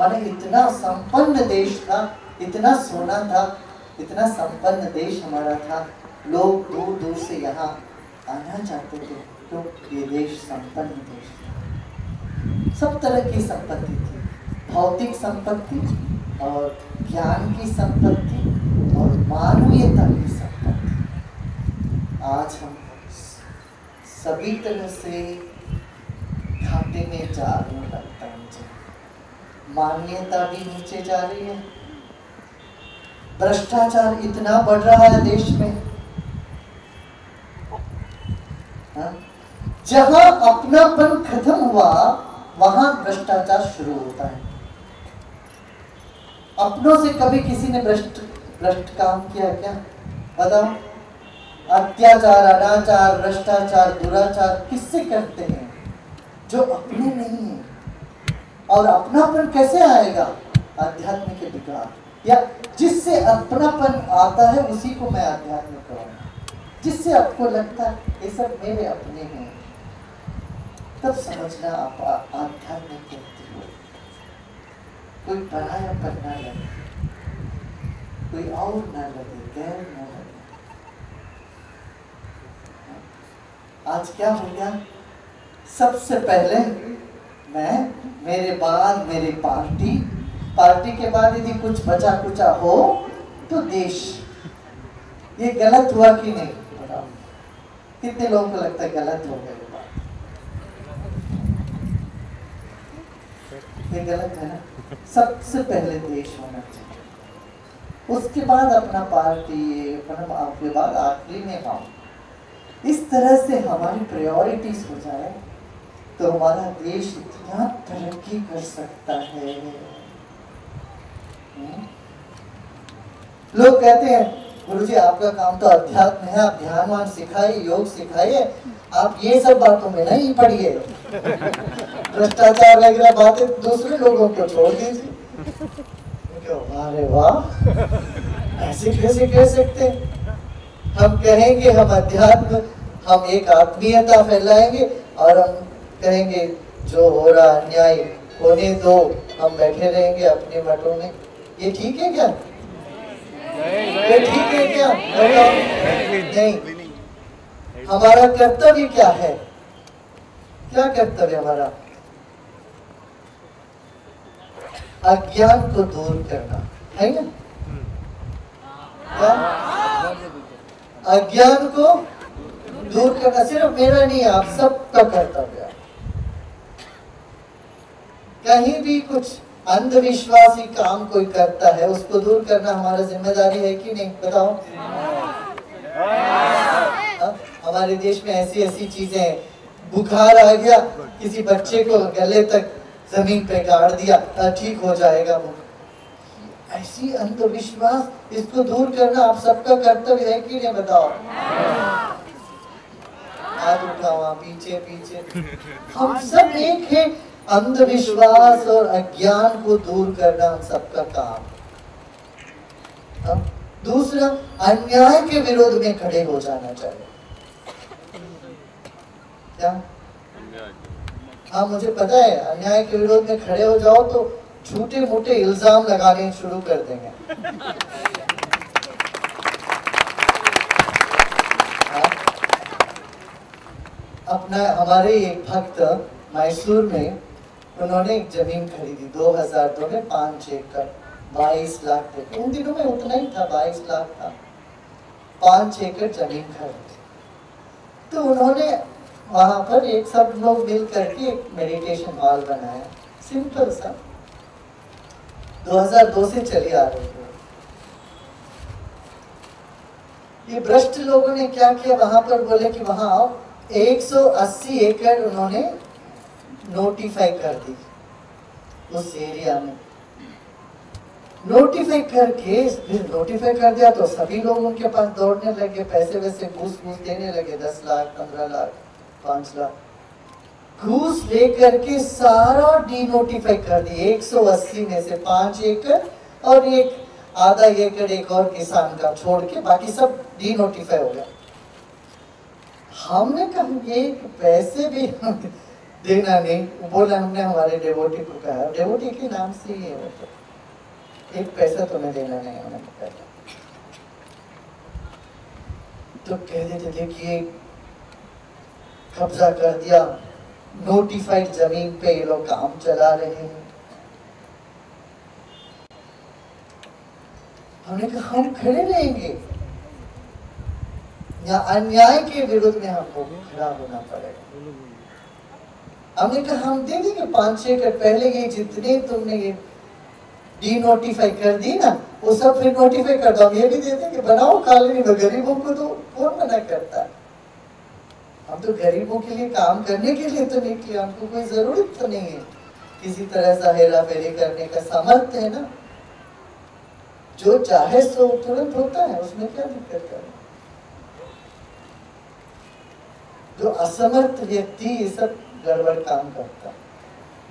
माने इतना संपन्न देश था, इतना सोना था, इतना संपन्न देश हमारा था। लोग दूर दूर से यहाँ आना चाहते थे, तो ये देश संपन्न देश था। सब तरह की संपत्ति थी, भौतिक संपत्ति और ज्ञान की संपत्ति और मानवीयता की संपत्ति। आज हम सभी तरह से घाटे में जा रहे हैं, लगता है मुझे। मान्यता भी नीचे जा रही है, भ्रष्टाचार इतना बढ़ रहा है देश में। जहां अपनापन खत्म हुआ वहां भ्रष्टाचार शुरू होता है। अपनों से कभी किसी ने भ्रष्ट काम किया क्या? बताओ। अत्याचार, अनाचार, भ्रष्टाचार, दुराचार किससे करते हैं? जो अपने नहीं है। और अपनापन कैसे आएगा? आध्यात्म के विकार, या जिससे अपनापन आता है उसी को मैं आध्यात्म कहूँगा। जिससे आपको लगता है ये सब मेरे अपने हैं, तब समझना आप आध्यात्मिक व्यक्ति हो। कोई पराया पर ना लगे, कोई और ना लगे, गैर ना लगे। आज क्या हो गया? सबसे पहले मैं, मेरे बाद मेरी पार्टी, पार्टी के बाद यदि कुछ बचा कुचा हो तो देश। ये गलत हुआ कि नहीं? बताओ, कितने लोगों को लगता है गलत हो गया? ये गलत है ना? सबसे पहले देश होना चाहिए, उसके बाद अपना पार्टी, अपने बाद आखिरी में हम। इस तरह से हमारी प्रायोरिटीज हो जाए तो हमारा देश इतना तरक्की कर सकता है। लोग कहते हैं गुरुजी आपका काम तो अध्यात्म है, आप ध्यान वान सिखाइए, योग सिखाइए, आप ये सब बातों में नहीं पड़िए, भ्रष्टाचार वगैरह बातें दूसरे लोगों को छोड़ दीजिए। अरे वाह, ऐसे कैसे कह सकते हैं? हम कहेंगे हम अध्यात्म, हम एक आत्मीयता फैलाएंगे और हम कहेंगे जो हो रहा अन्याय होने दो, हम बैठे रहेंगे अपने मठों में। ये ठीक है क्या? ये ठीक है क्या? नहीं। हमारा कर्तव्य क्या है? क्या कर्तव्य हमारा? अज्ञान को दूर करना है ना? क्या? अज्ञान को दूर करना सिर्फ मेरा नहीं, आप सबका कर्तव्य है। कहीं भी कुछ अंधविश्वासी काम कोई करता है, उसको दूर करना हमारा जिम्मेदारी है कि नहीं? बताओ। हमारे देश में ऐसी ऐसी चीजें हैं, बुखार आ गया, किसी बच्चे को गले तक जमीन पे गाड़ दिया, ठीक हो जाएगा वो। ऐसी अंधविश्वास, इसको दूर करना आप सबका कर्तव्य है कि नहीं? बताओ। हाथ उठाओ, पीछे पीछे। हम सब एक हैं। अंधविश्वास और अज्ञान को दूर करना हम सबका काम। दूसरा, अन्याय के विरोध में खड़े हो जाना चाहिए। क्या? हाँ, मुझे पता है, अन्याय के विरोध में खड़े हो जाओ तो झूठे मोटे इल्जाम लगाने शुरू कर देंगे। अपना हमारे एक भक्त मैसूर में, उन्होंने एक जमीन खरीदी 2002 में, 5 एकड़ 22 लाख थे। उन दिनों में उतना ही था, 22 लाख था। 5 एकड़ जमीन खरीदी। तो उन्होंने वहां पर एक सब लोग मिल करके एक मेडिटेशन हॉल बनाया, सिंपल सा, 2002 से चली आ रही है। ये भ्रष्ट लोगों ने क्या किया, वहां पर बोले कि वहां आओ, 180 एकड़ उन्होंने नोटिफाई कर दी उस एरिया में। नोटिफाई करके, नोटिफाई कर दिया तो सभी लोग उनके पास दौड़ने लगे, पैसे वैसे घूस देने लगे, 10 लाख 15 लाख 5 लाख घूस लेकर के सारा डीनोटिफाई कर दिए। 180 में से 5 एकड़ और एक आधा एकड़ एक और किसान का छोड़ के बाकी सब डीनोटिफाई हो गया। हमने कहा ये पैसे भी देना नहीं, बोला हमने हमारे डेवोटी को कहा, डेवोटी के नाम से ही है वो, तो एक पैसा तुम्हें देना नहीं, उन्होंने कहा। तो कह देते देखिए कब्जा कर दिया, नोटिफाइड जमीन पे ये लोग काम चला रहे हैं। हमने कहा हम खड़े रहेंगे, या अन्याय के विरुद्ध में हमको खड़ा होना पड़ेगा। हमने कहा हम दे देंगे 5-6 एकड़, पहले ये जितने तुमने ये डी नोटिफाई कर दी ना, वो सब फिर नोटिफाई कर दो, हम ये भी दे देंगे, बनाओ कॉलोनी में, गरीबों को तो कौन मना करता है। हम तो गरीबों के लिए काम करने के लिए तो निकले, हमको कोई जरूरत तो नहीं है किसी तरह से हेरा फेरी करने का, सामर्थ्य है ना, जो चाहे सो तुरंत होता है, उसमें क्या दिक्कत है। जो असमर्थ व्यक्ति ये सब गड़बड़ काम करता है।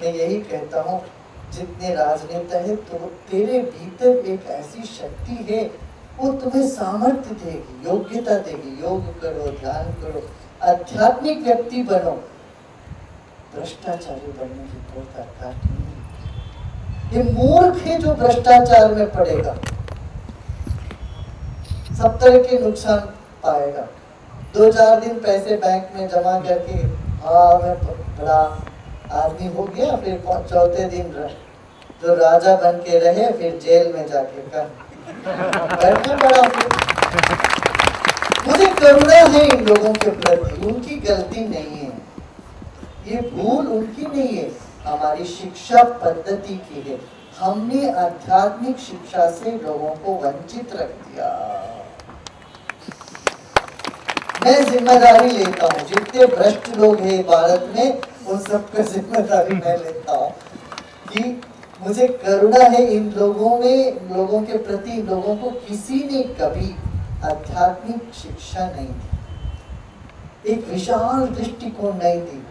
मैं यही कहता हूँ जितने राजनेता है, तो तेरे भीतर एक ऐसी शक्ति है, वो तुम्हें सामर्थ्य देगी, योग्यता देगी, योग करो, ध्यान करो, आध्यात्मिक व्यक्ति बनो, भ्रष्टाचारी बनने की कोई ताकत नहीं। ये मूर्ख है जो भ्रष्टाचार में पड़ेगा, सब तरह के नुकसान पाएगा। 2-4 दिन पैसे बैंक में जमा करके हाँ मैं बड़ा आदमी हो गया, फिर 4थे दिन जो राजा बन के रहे फिर जेल में जाके बैठना पड़ा। मुझे करुणा है इन लोगों के प्रति, उनकी गलती नहीं है, ये भूल उनकी नहीं है, हमारी शिक्षा पद्धति की है। हमने आध्यात्मिक शिक्षा से लोगों को वंचित रख दिया। मैं जिम्मेदारी लेता हूँ, जितने भ्रष्ट लोग हैं भारत में उन सबका जिम्मेदारी मैं लेता हूँ कि मुझे करुणा है इन लोगों में, लोगों के प्रति। लोगों को किसी ने कभी आध्यात्मिक शिक्षा नहीं दी, एक विशाल दृष्टिकोण नहीं दी,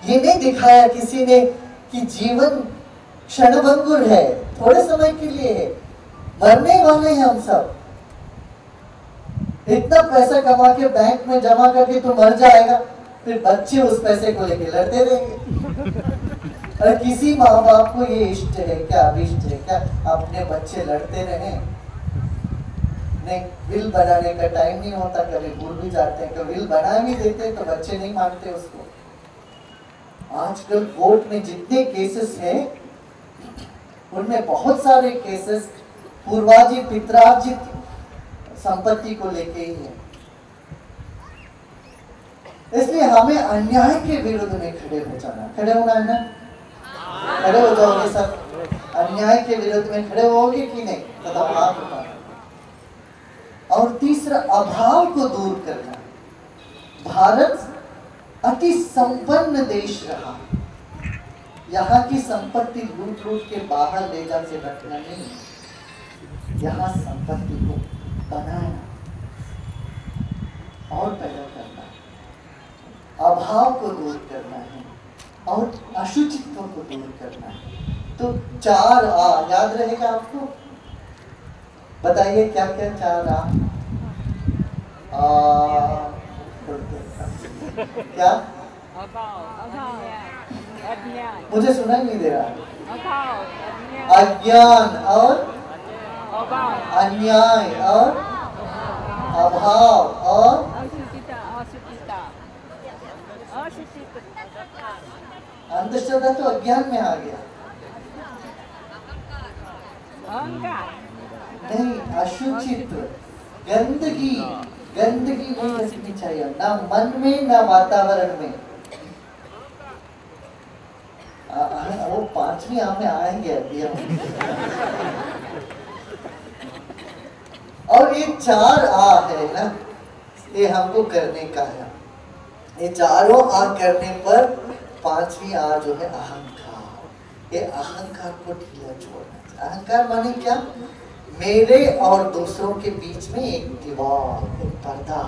ये नहीं दिखाया किसी ने कि जीवन क्षणभंगुर है, थोड़े समय के लिए है, मरने वाले हैं हम सब। इतना पैसा कमा के बैंक में जमा करके तो मर जाएगा, फिर बच्चे उस पैसे को लेके लड़ते रहेंगे। और किसी माँ बाप को ये इष्ट है क्या, अभिष्ट है क्या अपने बच्चे लड़ते रहे? नहीं, विल बनाने का टाइम नहीं होता, कभी भूल भी जाते हैं, कभी विल बना भी देते तो बच्चे नहीं मानते उसको। आजकल कोर्ट में जितने केसेस हैं उनमें बहुत सारे केसेस पूर्वाजी पित्रार्जित संपत्ति को लेके ही है। इसलिए हमें अन्याय के विरुद्ध में खड़े हो जाना, खड़े होना है ना, खड़े हो जाओगे सब, अन्याय के विरुद्ध में खड़े होगे कि नहीं? तथा हाथ उठाना। और तीसरा, अभाव को दूर करना। भारत अति संपन्न देश रहा, यहाँ की संपत्ति लूट लूट के बाहर ले जाके रखना नहीं, यहाँ संपत्ति को बनाना और पैदा करना, अभाव को दूर करना है और अशुचित्व को दूर करना है। तो 4 आ याद रहेगा आपको? बताइए क्या क्या 4 आ? क्या? मुझे सुना नहीं दे रहा। अज्ञान और अन्याय और अभाव और अंधश्रद्धा तो अज्ञान में आ गया। नहीं, अशुचित्व, गंदगी, गंदगी नहीं रखनी चाहिए, ना मन में ना वातावरण में। वो 5वीं आ में आएंगे अभी हम। और ये 4 आ है ना, ये हमको करने का है। ये चारों आ करने पर 5वीं आ जो है अहंकार। ये अहंकार को ढीला छोड़ना। अहंकार माने क्या? मेरे और दूसरों के बीच में एक दीवार, एक पर्दा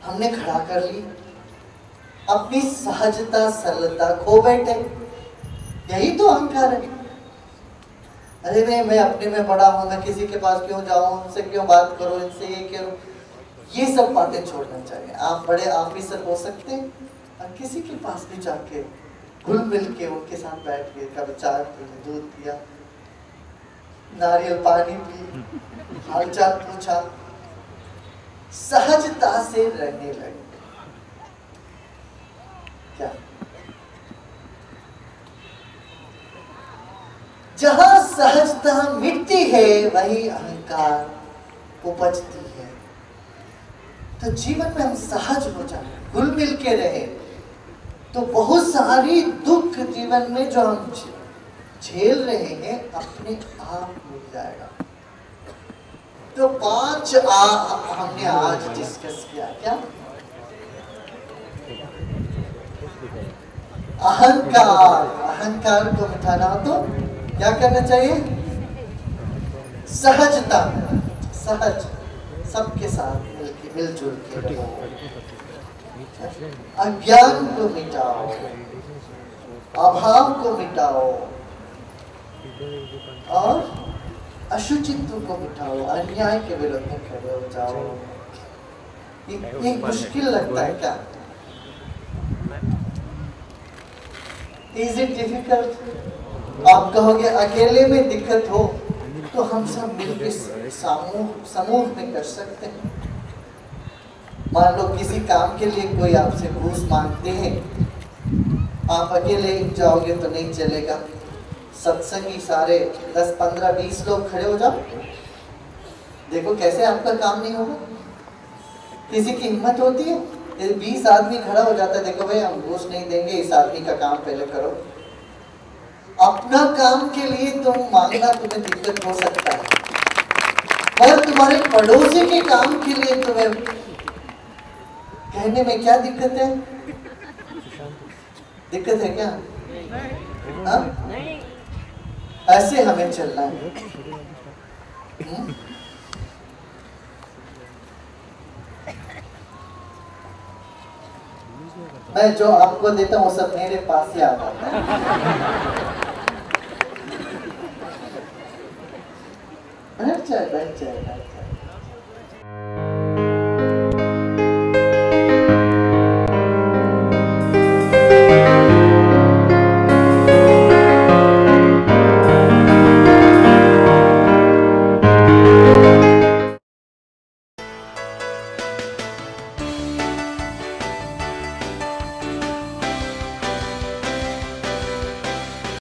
हमने खड़ा कर ली, अपनी सहजता सरलता खो बैठे। यही तो अहंकार है। अरे नहीं, मैं अपने में बड़ा हूं, मैं किसी के पास क्यों जाऊं, उनसे क्यों बात करूं, इनसे ये करूं। ये सब बातें छोड़ना चाहिए। आप बड़े ऑफिसर हो सकते हैं, और किसी के पास भी जाके घुल मिल के उनके साथ बैठ के कभी चाय पी, दूध पिया, नारियल पानी पी, हालचाल पूछा, सहजता से रहने लगे। क्या जहां सहजता मिटती है वही अहंकार उपजती है। तो जीवन में हम सहज हो जाए, घुल मिल के रहे, तो बहुत सारी दुख जीवन में जो हम झेल रहे हैं अपने आप मिट जाएगा। तो 5 हमने आज डिस्कस किया। क्या? अहंकार, अहंकार को मिटाना हो तो क्या करना चाहिए? सहजता, सहज, सबके साथ मिलजुल के रहो। अज्ञान को मिटाओ, अभाव को मिटाओ और अशुचित्व को मिटाओ, अन्याय के विरुद्ध में खड़े हो जाओ। ये मुश्किल लगता है क्या? Is it difficult? आप कहोगे अकेले में दिक्कत हो तो हम सब मिलकर समूह में कर सकते हैं। मान लो किसी काम के लिए कोई आपसे घूस मांगते हैं, आप अकेले जाओगे तो नहीं चलेगा। सत्संगी सारे 10, 15, 20 लोग खड़े हो जाओ, देखो कैसे आपका काम नहीं होगा। किसी की हिम्मत होती है? 20 आदमी खड़ा हो जाता है, देखो भाई हम घूस नहीं देंगे, इस आदमी का काम पहले करो। अपना काम के लिए तुम मांगना तुम्हें दिक्कत हो सकता है, पर तुम्हारे पड़ोसी के काम के लिए तुम्हें कहने में क्या दिक्कत है? दिक्कत है क्या? नहीं। ऐसे हमें चलना है। मैं जो आपको देता हूँ सब मेरे पास ही आता है। बैठ जाए।